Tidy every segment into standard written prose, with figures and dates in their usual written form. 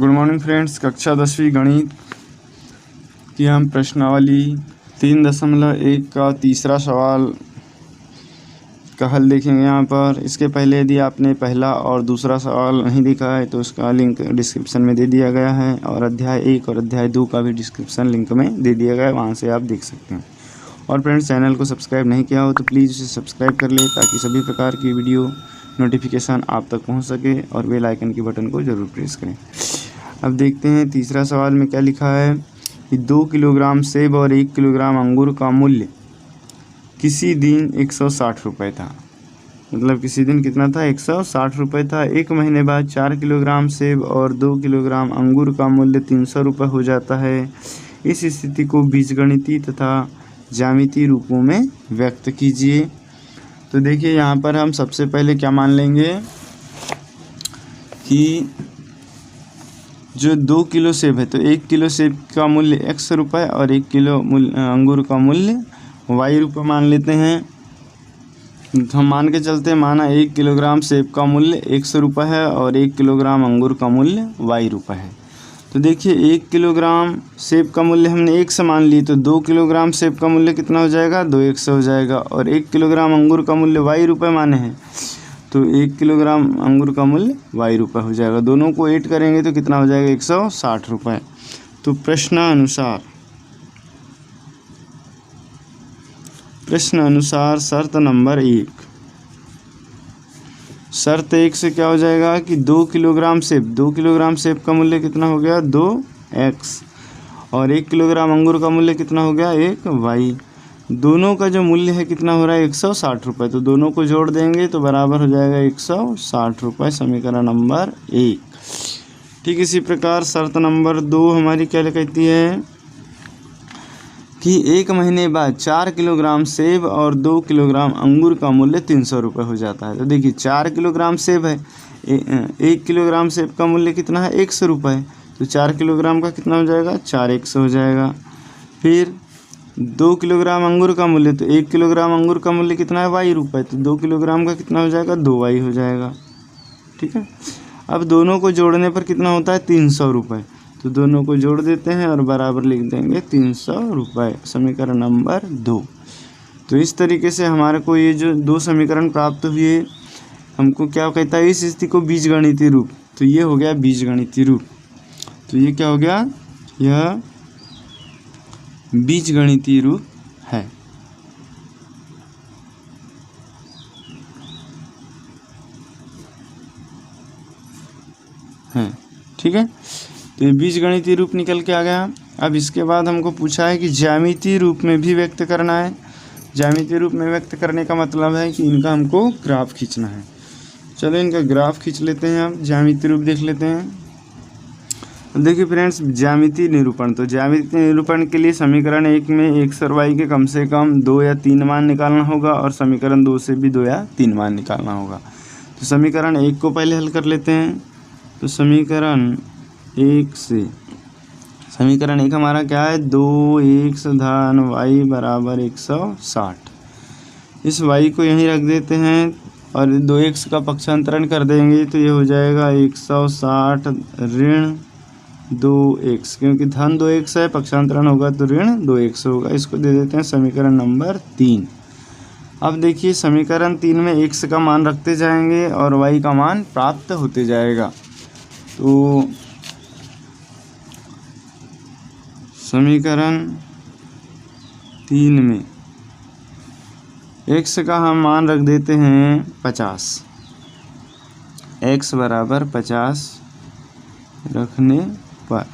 तो good morning friends, कक्षा 10वीं गणित की हम प्रश्नावली 3.1 का तीसरा सवाल का हल देखेंगे। यहाँ पर इसके पहले यदि आपने पहला और दूसरा सवाल नहीं देखा है तो उसका लिंक डिस्क्रिप्शन में दे दिया गया है, और अध्याय 1 और अध्याय 2 का भी डिस्क्रिप्शन लिंक में दे दिया गया है, वहाँ से आप देख सकते हैं। और फ्रेंड्स, चैनल को सब्सक्राइब नहीं किया हो तो प्लीज़ उसे सब्सक्राइब कर ले ताकि सभी प्रकार की वीडियो नोटिफिकेशन आप तक पहुंच सके, और बेल आइकन के बटन को ज़रूर प्रेस करें। अब देखते हैं तीसरा सवाल में क्या लिखा है कि 2 किलोग्राम सेब और 1 किलोग्राम अंगूर का मूल्य किसी दिन 160 रुपये था। मतलब किसी दिन कितना था? 160 रुपये था। एक महीने बाद 4 किलोग्राम सेब और 2 किलोग्राम अंगूर का मूल्य 300 रुपये हो जाता है। इस स्थिति को बीजगणितीय तथा ज्यामितीय रूपों में व्यक्त कीजिए। तो देखिए, यहाँ पर हम सबसे पहले क्या मान लेंगे कि जो 2 किलो सेब है तो 1 किलो सेब का मूल्य x रुपये और 1 किलो अंगूर का मूल्य y रुपये मान लेते हैं। तो हम मान के चलते हैं, माना 1 किलोग्राम सेब का मूल्य 100 रुपये है और 1 किलोग्राम अंगूर का मूल्य y रुपये है। तो देखिए, 1 किलोग्राम सेब का मूल्य हमने 100 मान ली, तो 2 किलोग्राम सेब का मूल्य कितना हो जाएगा? 2x हो जाएगा। और 1 किलोग्राम अंगूर का मूल्य y रुपये माने हैं, तो 1 किलोग्राम अंगूर का मूल्य y रुपये हो जाएगा। दोनों को ऐड करेंगे तो कितना हो जाएगा? 160 रुपये। तो प्रश्न अनुसार शर्त नंबर 1, शर्त 1 से क्या हो जाएगा कि 2 किलोग्राम सेब का मूल्य कितना हो गया? 2x, और 1 किलोग्राम अंगूर का मूल्य कितना हो गया? 1y। दोनों का जो मूल्य है कितना हो रहा है? 160 रुपये। तो दोनों को जोड़ देंगे तो बराबर हो जाएगा 160 रुपये, समीकरण नंबर 1। ठीक इसी प्रकार शर्त नंबर 2 हमारी क्या कहती है कि एक महीने बाद 4 किलोग्राम सेब और 2 किलोग्राम अंगूर का मूल्य 300 रुपये हो जाता है। तो देखिए, 4 किलोग्राम सेब है, 1 किलोग्राम सेब का मूल्य कितना है? 100 रुपये। तो 4 किलोग्राम का कितना हो जाएगा? 4x हो जाएगा। फिर 2 किलोग्राम अंगूर का मूल्य, तो 1 किलोग्राम अंगूर का मूल्य कितना है? y रुपये। तो 2 किलोग्राम का कितना हो जाएगा? 2y हो जाएगा। ठीक है। अब दोनों को जोड़ने पर कितना होता है? 300 रुपये। तो दोनों को जोड़ देते हैं और बराबर लिख देंगे 300 रुपये, समीकरण नंबर 2। तो इस तरीके से हमारे को ये जो 2 समीकरण प्राप्त हुए, हमको क्या कहता है? इस स्थिति को बीजगणितीय रूप। तो ये हो गया बीजगणितीय रूप। तो ये क्या हो गया? यह बीजगणितीय रूप है। ठीक है। तो ये बीजगणितीय रूप निकल के आ गया। अब इसके बाद हमको पूछा है कि ज्यामितीय रूप में भी व्यक्त करना है। ज्यामितीय रूप में व्यक्त करने का मतलब है कि इनका हमको ग्राफ खींचना है। चलो इनका ग्राफ खींच लेते हैं। अब ज्यामितीय रूप देख लेते हैं। देखिए फ्रेंड्स, ज्यामितीय निरूपण। तो ज्यामितीय निरूपण के लिए समीकरण 1 में x और y के कम से कम 2 या 3 मान निकालना होगा, और समीकरण 2 से भी 2 या 3 मान निकालना होगा। तो समीकरण 1 को पहले हल कर लेते हैं। तो समीकरण 1 से, समीकरण 1 हमारा क्या है? 2x धन y बराबर 160। इस y को यहीं रख देते हैं और 2x का पक्षांतरण कर देंगे तो ये हो जाएगा 160 ऋण 2x, क्योंकि धन 2x है, पक्षांतरण होगा तो ऋण 2x होगा। इसको दे देते हैं समीकरण नंबर 3। अब देखिए, समीकरण 3 में x का मान रखते जाएंगे और y का मान प्राप्त होते जाएगा। तो समीकरण 3 में x का हम मान रख देते हैं 50। x बराबर 50 रखने पर,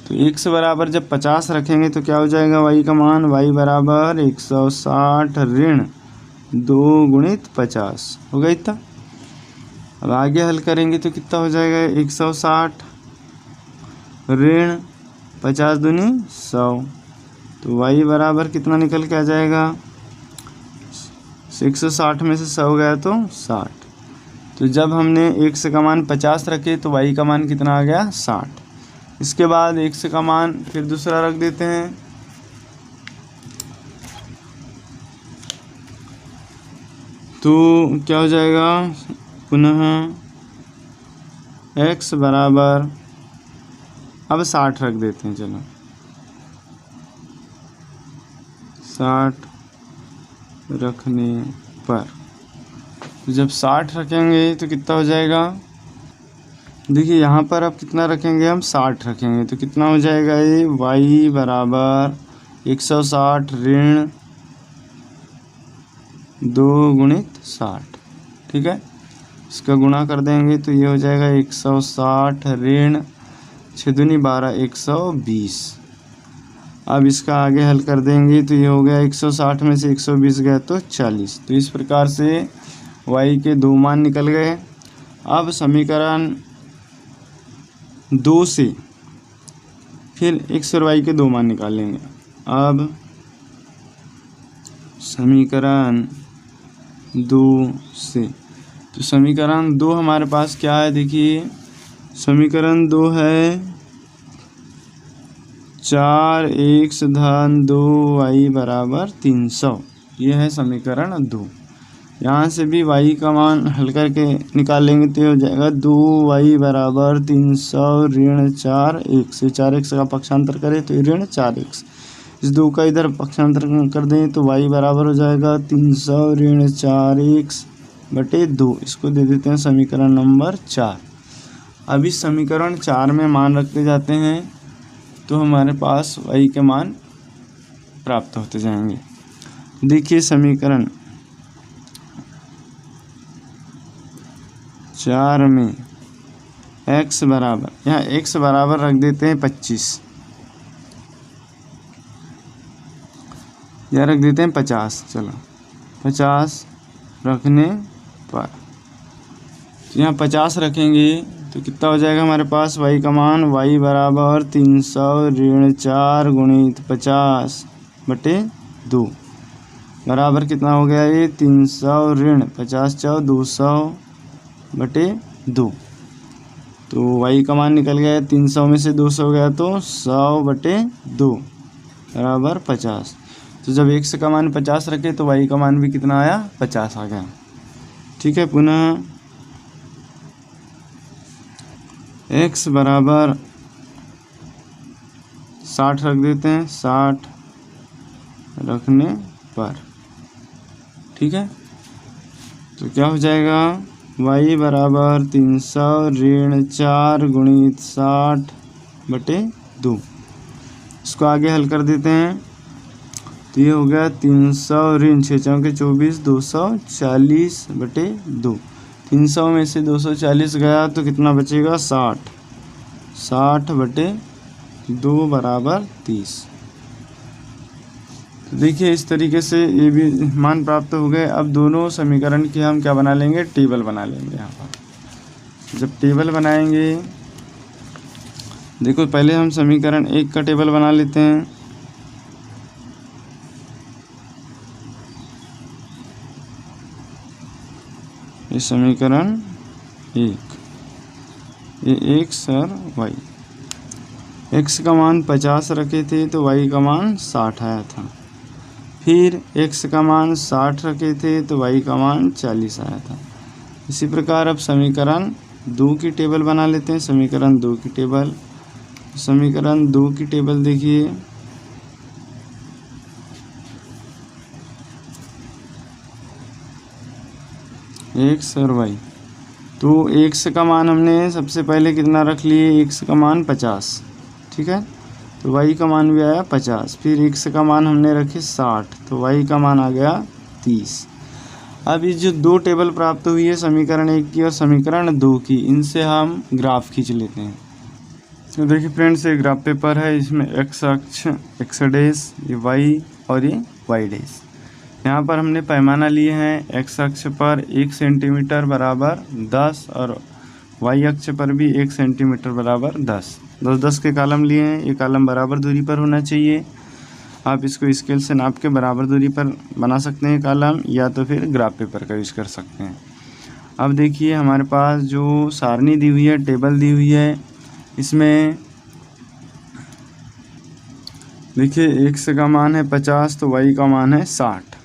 तो x बराबर जब 50 रखेंगे तो क्या हो जाएगा? y का मान y बराबर 160 ऋण 2 गुणित 50 होगा इतना। अब आगे हल करेंगे तो कितना हो जाएगा? 160 ऋण 50 दूनी 100, तो y बराबर कितना निकल के आ जाएगा? 160 में से 100 गया तो 60। तो जब हमने x का मान 50 रखे तो y का मान कितना आ गया? 60। इसके बाद x का मान फिर दूसरा रख देते हैं। तो क्या हो जाएगा? पुनः x बराबर अब 60 रख देते हैं, चलो 60 रखने पर, तो जब 60 रखेंगे तो कितना हो जाएगा, देखिए यहाँ पर अब कितना रखेंगे, हम 60 रखेंगे तो कितना हो जाएगा ये, y बराबर 160 ऋण 2 गुणित 60। ठीक है, इसका गुणा कर देंगे तो ये हो जाएगा 160 ऋण 6 दूनी 12 120। अब इसका आगे हल कर देंगे तो ये हो गया 160 में से 120 गया तो 40। तो इस प्रकार से y के दो मान निकल गए। अब समीकरण 2 से फिर x और y के दो मान निकालेंगे। अब समीकरण 2 से, तो समीकरण 2 हमारे पास क्या है, देखिए समीकरण 2 है 4x धन 2y बराबर 300। ये है समीकरण 2। यहाँ से भी y का मान हल करके निकालेंगे तो हो जाएगा 2y बराबर 300 ऋण 4x। 4x का पक्षांतर करें तो ऋण 4x, इस 2 का इधर पक्षांतर कर दें तो y बराबर हो जाएगा 300 ऋण 4x बटे 2। इसको दे देते हैं समीकरण नंबर 4। अब इस समीकरण 4 में मान रखते जाते हैं तो हमारे पास y के मान प्राप्त होते जाएंगे। देखिए समीकरण 4 में x बराबर, यहाँ x बराबर रख देते हैं 25, या रख देते हैं 50। चलो 50 रखने पर, यहाँ 50 रखेंगे तो कितना हो जाएगा हमारे पास y का मान, y बराबर 300 ऋण 4 गुणित 50 बटे 2 बराबर कितना हो गया ये 300 ऋण 50 4 200 बटे 2। तो y का मान निकल गया 300 में से 200 गया तो 100 बटे 2 बराबर 50। तो जब x का मान 50 रखे तो y का मान भी कितना आया, 50 आ गया। ठीक है, पुनः x बराबर 60 रख देते हैं, 60 रखने पर। ठीक है, तो क्या हो जाएगा, y बराबर 300 ऋण 4 गुणित 60 बटे 2। इसको आगे हल कर देते हैं तो ये हो गया 300 ऋण 6 चौके 24 240 बटे 2। 300 में से 240 गया तो कितना बचेगा, 60 बटे 2 बराबर 30। तो देखिए इस तरीके से ये भी मान प्राप्त हो गए। अब दोनों समीकरण के हम क्या बना लेंगे, टेबल बना लेंगे। यहाँ पर जब टेबल बनाएंगे, देखो पहले हम समीकरण 1 का टेबल बना लेते हैं। ये समीकरण 1, ये x और y, x का मान 50 रखे थे तो y का मान 60 आया था। फिर x का मान 60 रखे थे तो y का मान 40 आया था। इसी प्रकार अब समीकरण 2 की टेबल बना लेते हैं। समीकरण 2 की टेबल, समीकरण 2 की टेबल देखिए, x और y। तो x का मान हमने सबसे पहले कितना रख लिए, x का मान 50। ठीक है, तो y का मान भी आया 50। फिर x का मान हमने रखे 60, तो y का मान आ गया 30। अब ये जो दो टेबल प्राप्त हुई है, समीकरण 1 की और समीकरण 2 की, इनसे हम ग्राफ खींच लेते हैं। तो देखिए फ्रेंड्स, ये ग्राफ पेपर है, इसमें x अक्ष x डैश, ये y और ये y डैश। यहाँ पर हमने पैमाना लिए हैं, x अक्ष पर 1 सेंटीमीटर बराबर 10 और y अक्ष पर भी 1 सेंटीमीटर बराबर 10 के कॉलम लिए हैं। ये कॉलम बराबर दूरी पर होना चाहिए। आप इसको स्केल से नाप के बराबर दूरी पर बना सकते हैं कॉलम, या तो फिर ग्राफ पेपर का यूज़ कर सकते हैं। अब देखिए हमारे पास जो सारणी दी हुई है, टेबल दी हुई है, इसमें देखिए x का मान है 50 तो y का मान है 60,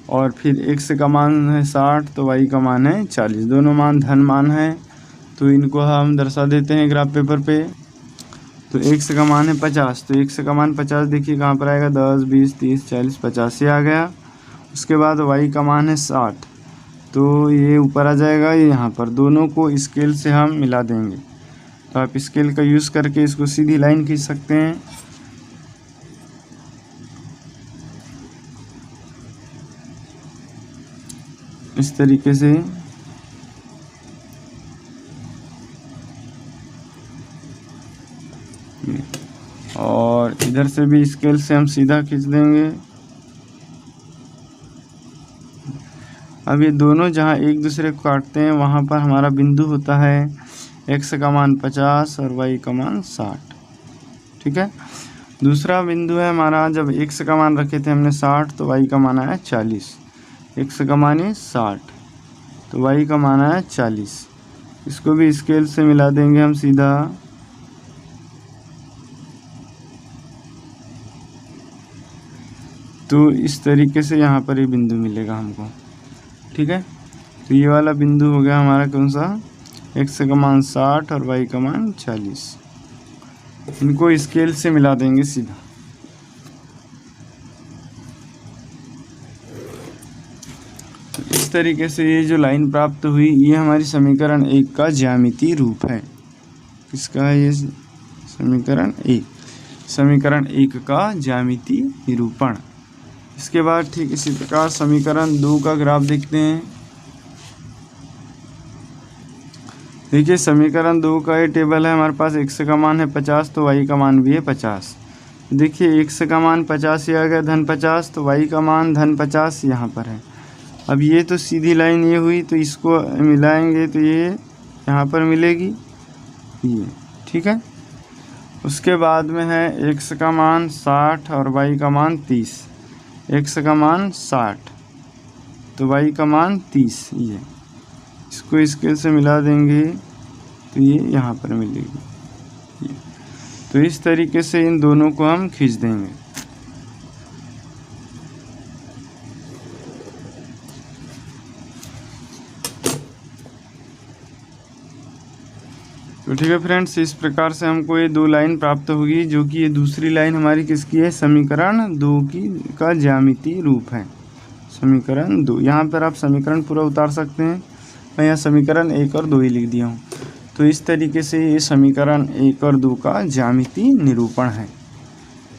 और फिर x का मान है 60 तो y का मान है 40। दोनों मान धन मान है, तो इनको हम दर्शा देते हैं ग्राफ पेपर पे। तो x का मान है 50, तो x का मान 50 देखिए कहाँ पर आएगा, 10 20 30 40 50 से आ गया। उसके बाद y का मान है 60, तो ये ऊपर आ जाएगा, ये यहाँ पर दोनों को स्केल से हम मिला देंगे। तो आप स्केल का यूज़ करके इसको सीधी लाइन खींच सकते हैं। इस तरीके से और इधर से भी स्केल से हम सीधा खींच देंगे। अब ये दोनों जहाँ एक दूसरे को काटते हैं वहाँ पर हमारा बिंदु होता है x का मान 50 और y का मान 60, ठीक है। दूसरा बिंदु है हमारा, जब x का मान रखे थे हमने 60 तो y का मान आया 40। x का मान है 60 तो y का मान आया 40। इसको भी स्केल से मिला देंगे हम सीधा। तो इस तरीके से यहाँ पर ये बिंदु मिलेगा हमको, ठीक है। तो ये वाला बिंदु हो गया हमारा कौन सा, x का मान 60 और y का मान 40। इनको स्केल से मिला देंगे सीधा। तो इस तरीके से ये जो लाइन प्राप्त हुई, ये हमारी समीकरण 1 का ज्यामितीय रूप है। किसका है ये, समीकरण 1, समीकरण 1 का ज्यामितीय निरूपण। इसके बाद ठीक इसी प्रकार समीकरण 2 का ग्राफ देखते हैं। देखिए समीकरण 2 का ये टेबल है हमारे पास, x का मान है 50 तो y का मान भी है 50। देखिए x का मान 50 ही आ गया, धन 50, तो y का मान धन 50 यहाँ पर है। अब ये तो सीधी लाइन ये हुई, तो इसको मिलाएंगे तो ये यहाँ पर मिलेगी ये, ठीक है। उसके बाद में है x का मान 60 और y का मान 30। x का मान 60 तो y का मान 30, ये इसको स्केल से मिला देंगे तो ये यहाँ पर मिलेगी। तो इस तरीके से इन दोनों को हम खींच देंगे। तो ठीक है फ्रेंड्स, इस प्रकार से हमको ये 2 लाइन प्राप्त होगी, जो कि ये दूसरी लाइन हमारी किसकी है, समीकरण 2 का ज्यामितीय रूप है। समीकरण 2, यहाँ पर आप समीकरण पूरा उतार सकते हैं, मैं यहाँ समीकरण 1 और 2 ही लिख दिया हूँ। तो इस तरीके से ये समीकरण 1 और 2 का ज्यामितीय निरूपण है।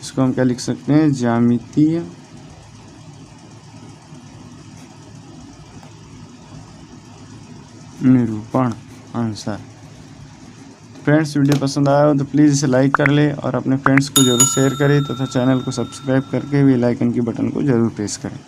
इसको हम क्या लिख सकते हैं, ज्यामितीय निरूपण आंसर। फ्रेंड्स वीडियो पसंद आया हो तो प्लीज़ इसे लाइक कर ले और अपने फ्रेंड्स को ज़रूर शेयर करें तथा चैनल को सब्सक्राइब करके बेल आइकन की बटन को ज़रूर प्रेस करें।